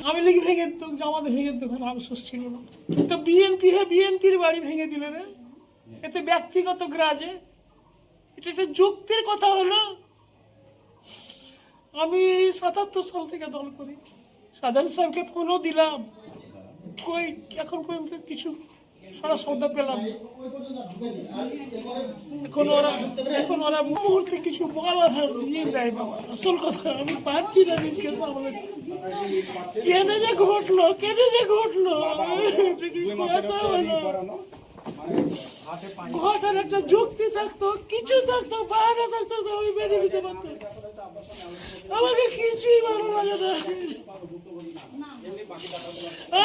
আওয়ামী লীগ ভেঙে তো জামাত ভেঙে তখন আফসোস ছিল না, তো বিএনপির বাড়ি ভেঙে দিলে রে, এতে ব্যক্তিগত গ্রাজে, এটা একটা যুক্তির কথা হলো। আমি ৭৭ সাল থেকে দল করি, সাজান সাহেবকে ফোনও দিলাম, কই এখন পর্যন্ত কিছু সারা সৌদা পেলাম। এখন ওরা মুহূর্তে কিছু বলার ইয়ে দেয় বাবা। আসল কথা আমি পারছি না নিজকে সামনে, কেন যে ঘটলো কথা হলো, ঘটার একটা যুক্তি থাকতো, কিছু থাকতো, বাইরে থাকতো, আমি বেরিয়ে দিতে পারতাম। আমাকে কিছুই ভালো লাগে না।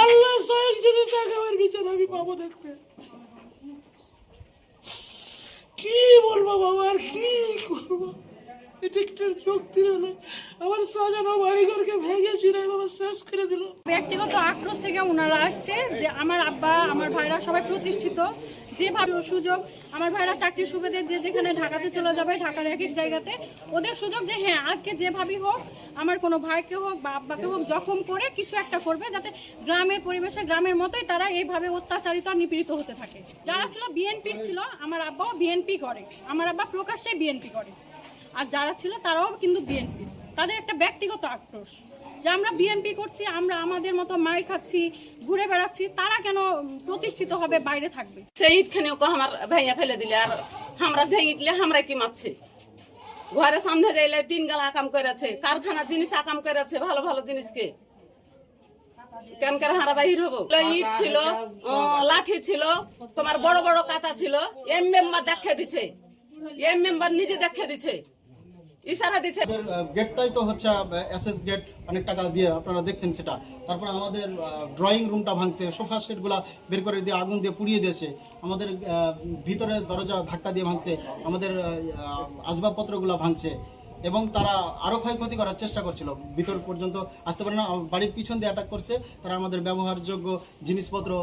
আল্লাহ স্বয়ং যদি থাকে আমার বিচার আমি পাবো দেখতে। কি বলবো বাবা, আর কি করবো? এটা একটা যুক্তি হলো। আমার সাজানো বাড়িঘরকে ভেঙে চুরে বাবা শেষ করে দিল। ব্যক্তিগত আক্রোশ থেকে ওনারা আসছে যে আমার আব্বা আমার ভাইরা সবাই প্রতিষ্ঠিত, যেভাবে সুযোগ আমার ভাইরা চাকরির সুবিধে যে যেখানে ঢাকাতে চলে যাবে, ঢাকার এক এক জায়গাতে ওদের সুযোগ যে হ্যাঁ আজকে যেভাবেই হোক আমার কোনো ভাইকে হোক বা আব্বাকে হোক জখম করে কিছু একটা করবে, যাতে গ্রামের পরিবেশে গ্রামের মতোই তারা এইভাবে অত্যাচারিত আর নিপীড়িত হতে থাকে। যারা ছিল বিএনপির ছিল, আমার আব্বাও বিএনপি করে, আমার আব্বা প্রকাশ্যে বিএনপি করে, আর যারা ছিল তারাও কিন্তু বিএনপি। তাদের একটা ব্যক্তিগত আক্রোশ যে আমরা বিএনপি করছি, আমরা আমাদের মতো মার খাচ্ছি, ঘুরে বেড়াচ্ছি, তারা কেন প্রতিষ্ঠিত হবে, বাইরে থাকবে। সেই ইটখানে আমার ভাইয়া ফেলে দিলে, আর আমরা ভেঙে আমরা কি মারছে, ঘরে সামনে যাইলে টিন গালা আকাম করেছে, কারখানা জিনিস আকাম করেছে, ভালো ভালো জিনিসকে কেন করে হারা বাহির হবো। ইট ছিল, লাঠি ছিল, তোমার বড় বড় কাতা ছিল, এম মেম্বার দেখে দিছে, এম মেম্বার নিজে দেখে দিছে, ইশারা দিচ্ছে। গেটটাই তো হচ্ছে এসএস গেট, অনেক টাকা দিয়ে আপনারা দেখছেন সেটা। তারপর আমাদের ড্রয়িং রুমটা ভাঙছে, সোফা সেটগুলা বের করে দিয়ে আগুন দিয়ে পুড়িয়ে দিয়েছে, আমাদের ভিতরে দরজা ধাক্কা দিয়ে ভাঙছে, আমাদের আসবাবপত্রগুলো ভাঙছে, এবং তারা আরো ক্ষয়ক্ষতি করার চেষ্টা করছিল, ভিতর পর্যন্ত আসতে পারে না, বাড়ির পিছন দিয়ে অ্যাটাক করছে, তারা আমাদের ব্যবহারযোগ্য জিনিসপত্র